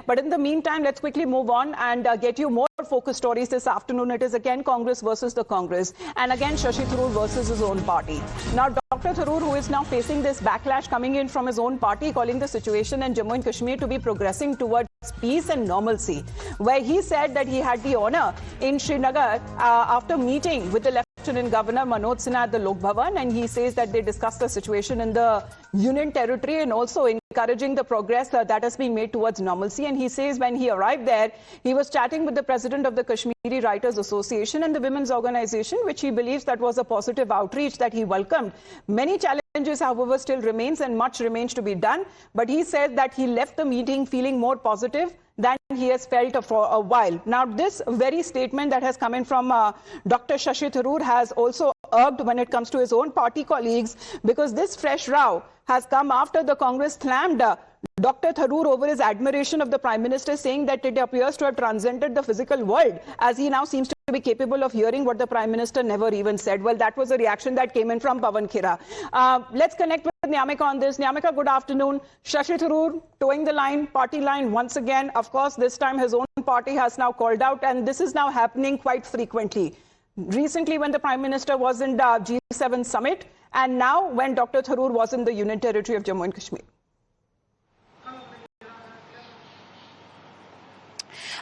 But in the meantime, let's quickly move on and get you more focus stories this afternoon. It is again Congress versus the Congress, and again Shashi Tharoor versus his own party. Now, Dr. Tharoor, who is now facing this backlash coming in from his own party, calling the situation in Jammu and Kashmir to be progressing towards peace and normalcy, where he said that he had the honor in Srinagar after meeting with the Lieutenant Governor Manoj Sinha at the Lok Bhavan, and he says that they discussed the situation in the Union Territory and also encouraging the progress that has been made towards normalcy. And he says when he arrived there, he was chatting with the president of the Kashmiri Writers Association and the women's organization, which he believes that was a positive outreach that he welcomed. Many challenges, however, still remains and much remains to be done. But he said that he left the meeting feeling more positive than he has felt for a while. Now, this very statement that has come in from Dr. Shashi Tharoor has also irked when it comes to his own party colleagues, because this fresh row has come after the Congress slammed Dr. Tharoor over his admiration of the Prime Minister, saying that it appears to have transcended the physical world, as he now seems to be capable of hearing what the Prime Minister never even said. Well, that was a reaction that came in from Pawan Khera. Let's connect with Nyamika on this. Nyamika, good afternoon. Shashi Tharoor towing the line, party line once again. Of course, this time his own party has now called out, and this is now happening quite frequently. Recently, when the Prime Minister was in the G7 summit, and now when Dr. Tharoor was in the Union Territory of Jammu and Kashmir.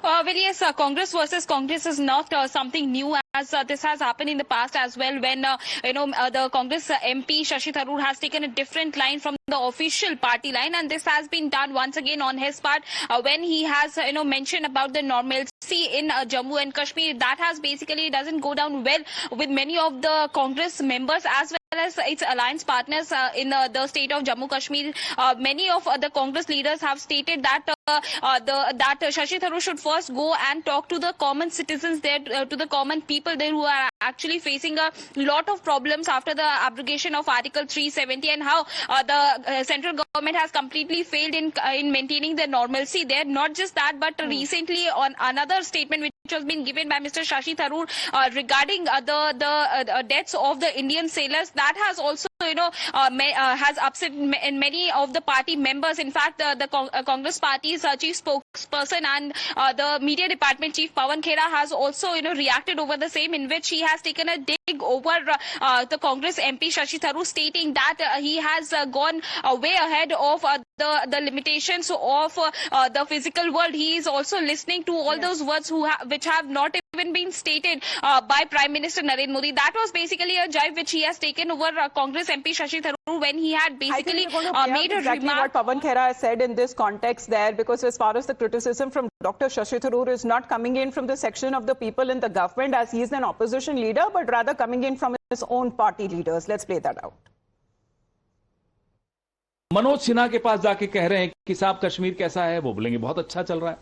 Well, yes, Congress versus Congress is not something new, as this has happened in the past as well, when the Congress MP Shashi Tharoor has taken a different line from the official party line, and this has been done once again on his part when he has mentioned about the normalcy in Jammu and Kashmir. That has basically doesn't go down well with many of the Congress members as well as its alliance partners in the state of Jammu Kashmir. Many of the Congress leaders have stated that that Shashi Tharoor should first go and talk to the common citizens there, to the common people there who are actually facing a lot of problems after the abrogation of Article 370, and how the central government has completely failed in maintaining the normalcy there. Not just that, but recently on another statement which has been given by Mr. Shashi Tharoor regarding the deaths of the Indian sailors, that has also has upset many of the party members. In fact, the Congress Party's chief spokesperson and the media department chief Pawan Khera has also reacted over the same, in which he has taken a dig over the Congress MP Shashi Tharoor, stating that he has gone way ahead of the limitations of the physical world. He is also listening to all those words which have not even been stated by Prime Minister Narendra Modi. That was basically a jibe which he has taken over Congress MP Shashi Tharoor when he had basically made a exactly remark. What Pawan Khera has said in this context there, because as far as the criticism from Dr. Shashi Tharoor is not coming in from the section of the people in the government, as he is an opposition leader, but rather coming in from his own party leaders. Let's play that out. Manoj Sinha के पास जाके कह रहे हैं कि साहब कश्मीर कैसा है, वो बोलेंगे बहुत अच्छा चल रहा है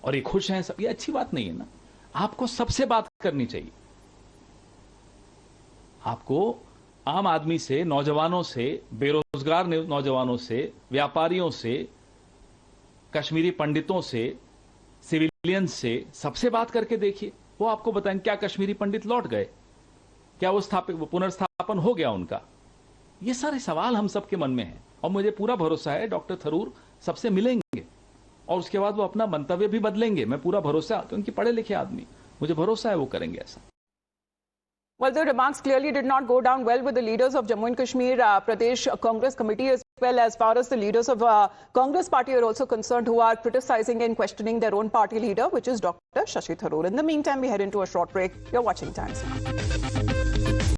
और ये खुश हैं सब। ये अच्छी बात नहीं है ना। आपको सबसे बात करनी चाहिए। आपको आम आदमी से, नौजवानों से, बेरोजगार नौजवानों से, व्यापारियों से, कश्मीरी पंडितों से, सिविलियन से, सबसे बात करके देखिए। वो आपको बताएं क्या कश्मीरी पंडित लौट गए, क्या वो पुनर्स्थापन हो गया उनका। ये सारे सवाल हम सबके मन में हैं और मुझे पूरा भरोसा है डॉक्टर थरूर सबसे मिलेंगे और उसके बाद वो अपना मंतव्य भी बदलेंगे। मैं पूरा भरोसा, क्योंकि पढ़े लिखे आदमी, मुझे भरोसा है वो करेंगे ऐसा। Well, the remarks clearly did not go down well with the leaders of Jammu and Kashmir Pradesh Congress Committee, as well as far as the leaders of Congress Party are also concerned, who are criticizing and questioning their own party leader, which is Dr. Shashi Tharoor. In the meantime, we head into a short break. You're watching Times Now.